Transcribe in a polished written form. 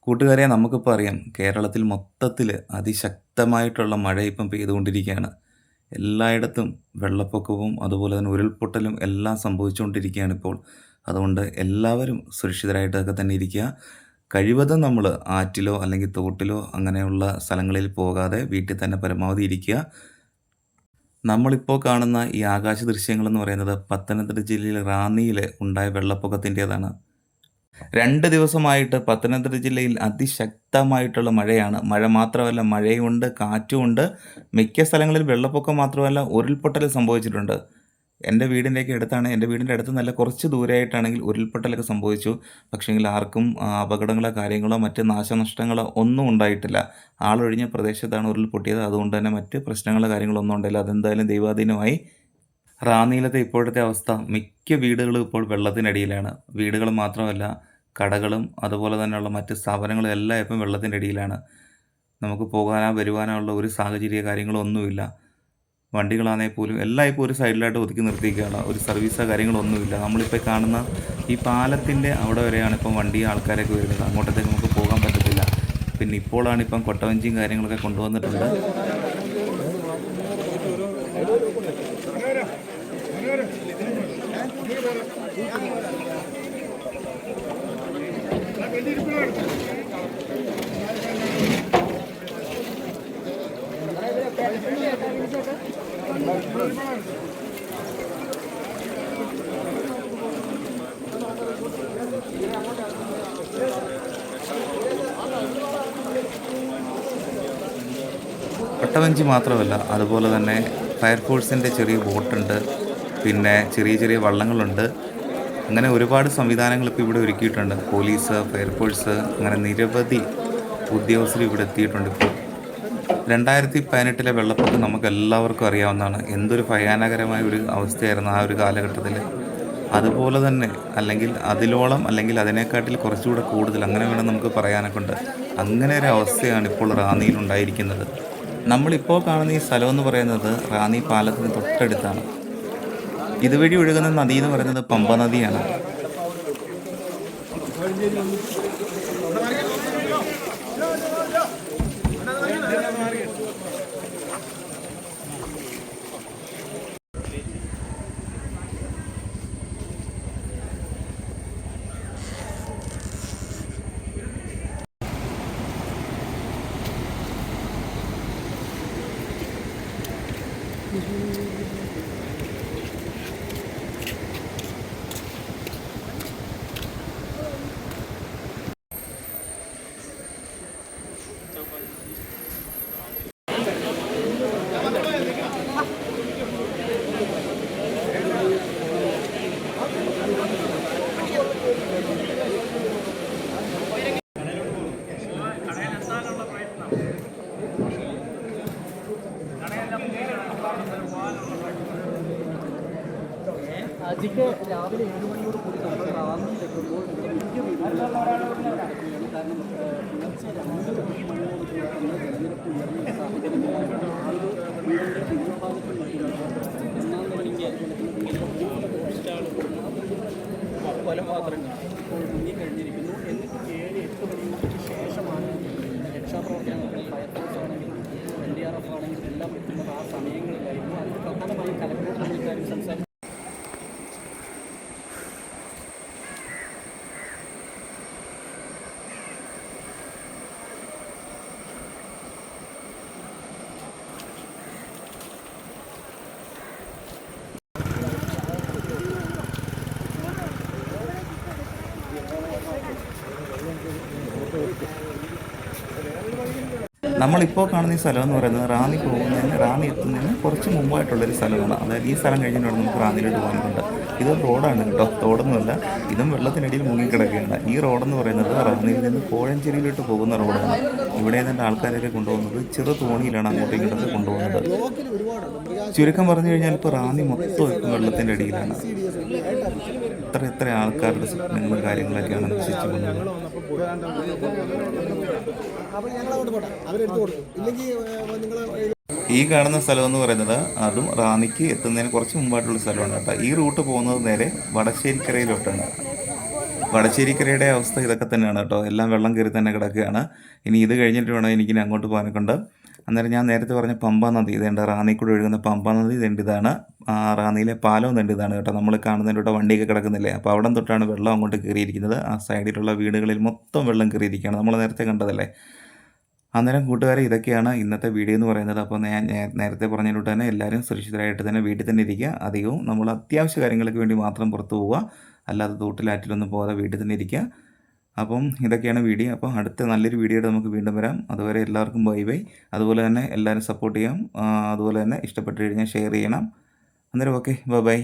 കൂട്ടുകാരെ, നമുക്കിപ്പോൾ അറിയാം കേരളത്തിൽ മൊത്തത്തിൽ അതിശക്തമായിട്ടുള്ള മഴ ഇപ്പം പെയ്തുകൊണ്ടിരിക്കുകയാണ്. എല്ലായിടത്തും വെള്ളപ്പൊക്കവും അതുപോലെ തന്നെ ഉരുൾപൊട്ടലും എല്ലാം സംഭവിച്ചുകൊണ്ടിരിക്കുകയാണ് ഇപ്പോൾ. അതുകൊണ്ട് എല്ലാവരും സുരക്ഷിതരായിട്ടൊക്കെ തന്നെ ഇരിക്കുക. കഴിവതും നമ്മൾ ആറ്റിലോ അല്ലെങ്കിൽ തോട്ടിലോ അങ്ങനെയുള്ള സ്ഥലങ്ങളിൽ പോകാതെ വീട്ടിൽ തന്നെ പരമാവധി ഇരിക്കുക. നമ്മളിപ്പോൾ കാണുന്ന ഈ ആകാശ ദൃശ്യങ്ങളെന്ന് പറയുന്നത് പത്തനംതിട്ട ജില്ലയിൽ റാന്നിയിൽ ഉണ്ടായ വെള്ളപ്പൊക്കത്തിൻ്റേതാണ്. 2 ദിവസമായിട്ട് പത്തനംതിട്ട ജില്ലയിൽ അതിശക്തമായിട്ടുള്ള മഴയാണ്. മഴ മാത്രമല്ല, മഴയുണ്ട്, കാറ്റുമുണ്ട്. മിക്ക സ്ഥലങ്ങളിലും വെള്ളപ്പൊക്കം മാത്രമല്ല, ഉരുൾപൊട്ടൽ സംഭവിച്ചിട്ടുണ്ട്. എൻ്റെ വീടിൻ്റെയൊക്കെ അടുത്താണ്. എൻ്റെ വീടിൻ്റെ അടുത്ത് നല്ല കുറച്ച് ദൂരെയായിട്ടാണെങ്കിൽ ഉരുൾപൊട്ടലൊക്കെ സംഭവിച്ചു. പക്ഷേങ്കിൽ ആർക്കും അപകടങ്ങളോ കാര്യങ്ങളോ മറ്റ് നാശനഷ്ടങ്ങളോ ഒന്നും ഉണ്ടായിട്ടില്ല. ആളൊഴിഞ്ഞ പ്രദേശത്താണ് ഉരുൾപൊട്ടിയത്. അതുകൊണ്ട് തന്നെ മറ്റ് പ്രശ്നങ്ങളോ കാര്യങ്ങളോ ഒന്നും ഉണ്ടായില്ല. അതെന്തായാലും ദൈവാധീനമായി. റാന്നിയിലത്തെ ഇപ്പോഴത്തെ അവസ്ഥ, മിക്ക വീടുകളും ഇപ്പോൾ വെള്ളത്തിനടിയിലാണ്. വീടുകൾ മാത്രമല്ല, കടകളും അതുപോലെ തന്നെയുള്ള മറ്റ് സ്ഥാപനങ്ങളും എല്ലാം ഇപ്പം വെള്ളത്തിൻ്റെ അടിയിലാണ്. നമുക്ക് പോകാനോ വരുവാനോ ഉള്ള ഒരു സാഹചര്യ കാര്യങ്ങളോ ഒന്നുമില്ല. വണ്ടികളാണെങ്കിൽ പോലും എല്ലാം ഇപ്പോൾ ഒരു സൈഡിലായിട്ട് ഒതുക്കി നിർത്തിയിരിക്കുകയാണ്. ഒരു സർവീസോ കാര്യങ്ങളോ ഒന്നുമില്ല. നമ്മളിപ്പോൾ കാണുന്ന ഈ പാലത്തിൻ്റെ അവിടെ വരെയാണ് ഇപ്പം വണ്ടി ആൾക്കാരൊക്കെ വരുന്നത്. അങ്ങോട്ടത്തേക്ക് നമുക്ക് പോകാൻ പറ്റത്തില്ല. പിന്നെ ഇപ്പോഴാണ് ഇപ്പം കൊട്ടവഞ്ചിയും കാര്യങ്ങളൊക്കെ കൊണ്ടുവന്നിട്ടുണ്ട്. കൊട്ടവഞ്ചി മാത്രമല്ല, അതുപോലെ തന്നെ ഫയർഫോഴ്സിൻ്റെ ചെറിയ ബോട്ടുണ്ട്, പിന്നെ ചെറിയ ചെറിയ വള്ളങ്ങളുണ്ട്. അങ്ങനെ ഒരുപാട് സംവിധാനങ്ങൾ ഇപ്പോൾ ഇവിടെ ഒരുക്കിയിട്ടുണ്ട്. പോലീസ്, ഫയർഫോഴ്സ്, അങ്ങനെ നിരവധി ഉദ്യോഗസ്ഥർ ഇവിടെ എത്തിയിട്ടുണ്ട് ഇപ്പോൾ. 2018 വെള്ളപ്പൊക്കം നമുക്കെല്ലാവർക്കും അറിയാവുന്നതാണ്. എന്തൊരു ഭയാനകരമായ ഒരു അവസ്ഥയായിരുന്നു ആ ഒരു കാലഘട്ടത്തിൽ. അതുപോലെ തന്നെ, അല്ലെങ്കിൽ അതിലോളം, അല്ലെങ്കിൽ അതിനെക്കാട്ടിൽ കുറച്ചുകൂടെ കൂടുതൽ, അങ്ങനെ വേണം നമുക്ക് പറയാനൊക്കെ ഉണ്ട്. അങ്ങനെ ഒരു അവസ്ഥയാണ് ഇപ്പോൾ റാന്നിയിൽ ഉണ്ടായിരിക്കുന്നത്. നമ്മളിപ്പോൾ കാണുന്ന ഈ സ്ഥലമെന്ന് പറയുന്നത് റാന്നി പാലത്തിന് തൊട്ടടുത്താണ്. ഇതുവഴി ഒഴുകുന്ന നദി എന്ന് പറയുന്നത് പമ്പ നദിയാണ്. അജിക്ക് രാവിലെ 7 മണിയോട് കൂടി നമ്മൾ റാന്നിയിലെത്തുമ്പോൾ മിക്ക വീടുകളിലും കാരണം പുലർച്ചെ 2 മണിയോട് കൂടി തന്നെ ജലനിരപ്പ് ഉയർന്ന സാഹചര്യത്തിലാണ് ആളുകൾ വീടിൻ്റെ പിന്നഭാഗത്തും മറ്റും 1 മണിക്ക് കൊലപാതകങ്ങൾ ഇപ്പോൾ മുങ്ങിക്കഴിഞ്ഞിരിക്കുന്നു. എന്നിട്ട് 7-8 മണിക്ക് ശേഷമാണ് രക്ഷാപ്രവർത്തനങ്ങൾ, ഫയർഫോഴ്സ് ആണെങ്കിലും NDRF ആണെങ്കിലും എല്ലാം എത്തുന്നത് ആ സമയങ്ങളിലായിരുന്നു. അതിന് പ്രധാനമായും കലക്ടറോട് നമ്മൾ ഇക്കാര്യം സംസാരിച്ചു. നമ്മളിപ്പോൾ കാണുന്ന ഈ സ്ഥലം എന്ന് പറയുന്നത് റാന്നി എത്തുന്നതിന് കുറച്ച് മുമ്പായിട്ടുള്ളൊരു സ്ഥലമാണ്. അതായത് ഈ സ്ഥലം കഴിഞ്ഞിട്ടാണ് നമുക്ക് റാന്നിയിലോട്ട് പോകാനുണ്ട്. ഇത് റോഡാണ് കേട്ടോ, തോടൊന്നുമല്ല. ഇതും വെള്ളത്തിനടിയിൽ മുങ്ങിക്കിടക്കുകയാണ്. ഈ റോഡെന്ന് പറയുന്നത് റാന്നിയിൽ നിന്ന് കോഴഞ്ചേരിയിലോട്ട് പോകുന്ന റോഡാണ്. ഇവിടെ നിന്നിട്ട് ആൾക്കാരൊക്കെ കൊണ്ടുപോകുന്നത് ചെറു തോണിയിലാണ് അങ്ങോട്ടും ഇങ്ങോട്ടൊക്കെ കൊണ്ടുപോകുന്നത്. ചുരുക്കം പറഞ്ഞു കഴിഞ്ഞാൽ ഇപ്പോൾ റാന്നി മൊത്തം ഇപ്പം വെള്ളത്തിൻ്റെ അടിയിലാണ്. എത്ര ആൾക്കാരുടെ സ്വപ്നങ്ങളും കാര്യങ്ങളൊക്കെയാണ് നശിച്ചു പോകുന്നത്. ഈ കാണുന്ന സ്ഥലം എന്ന് പറയുന്നത് അതും റാന്നിക്ക് എത്തുന്നതിന് കുറച്ച് മുമ്പായിട്ടുള്ള സ്ഥലമാണ് കേട്ടോ. ഈ റൂട്ട് പോകുന്നത് നേരെ വടശ്ശേരിക്കരയിലോട്ടാണ്. വടശ്ശേരിക്കരയുടെ അവസ്ഥ ഇതൊക്കെ തന്നെയാണ് കേട്ടോ. എല്ലാം വെള്ളം കയറി തന്നെ കിടക്കുകയാണ്. ഇനി ഇത് കഴിഞ്ഞിട്ട് വേണം എനിക്കിനി അങ്ങോട്ട് പോകാനൊക്കെയുണ്ട്. അന്നേരം ഞാൻ നേരത്തെ പറഞ്ഞ പമ്പാ നദി ഇതുണ്ട്, റാന്നി കൂടെ ഒഴുകുന്ന പമ്പാ നദി ഇതുണ്ട്, ഇതാണ് റാന്നിയിലെ പാലവും ഇതുണ്ട്, ഇതാണ് കേട്ടോ. നമ്മൾ കാണുന്നതിൻ്റെ കൂടെ വണ്ടിയൊക്കെ കിടക്കുന്നില്ലേ, അപ്പോൾ അവിടം തൊട്ടാണ് വെള്ളം അങ്ങോട്ട് കയറിയിരിക്കുന്നത്. ആ സൈഡിലുള്ള വീടുകളിൽ മൊത്തം വെള്ളം കയറിയിരിക്കുകയാണ്, നമ്മൾ നേരത്തെ കണ്ടതല്ലേ. അന്നേരം കൂട്ടുകാരെ, ഇതൊക്കെയാണ് ഇന്നത്തെ വീഡിയോ എന്ന് പറയുന്നത്. അപ്പോൾ ഞാൻ നേരത്തെ പറഞ്ഞതിലൂടെ തന്നെ എല്ലാവരും സുരക്ഷിതരായിട്ട് തന്നെ വീട്ടിൽ തന്നെ ഇരിക്കുക. അധികവും നമ്മൾ അത്യാവശ്യ കാര്യങ്ങൾക്ക് വേണ്ടി മാത്രം പുറത്ത് പോവുക, അല്ലാതെ തോട്ടിലാറ്റിലൊന്നും പോകാതെ വീട്ടിൽ തന്നെ ഇരിക്കുക. അപ്പം ഇതൊക്കെയാണ് വീഡിയോ. അപ്പോൾ അടുത്ത നല്ലൊരു വീഡിയോയുടെ നമുക്ക് വീണ്ടും വരാം. അതുവരെ എല്ലാവർക്കും ബൈ ബൈ. അതുപോലെ തന്നെ എല്ലാവരും സപ്പോർട്ട് ചെയ്യാം. അതുപോലെ തന്നെ ഇഷ്ടപ്പെട്ട് കഴിഞ്ഞാൽ ഷെയർ ചെയ്യണം. അന്നേരം ഓക്കെ, ബൈ ബൈ.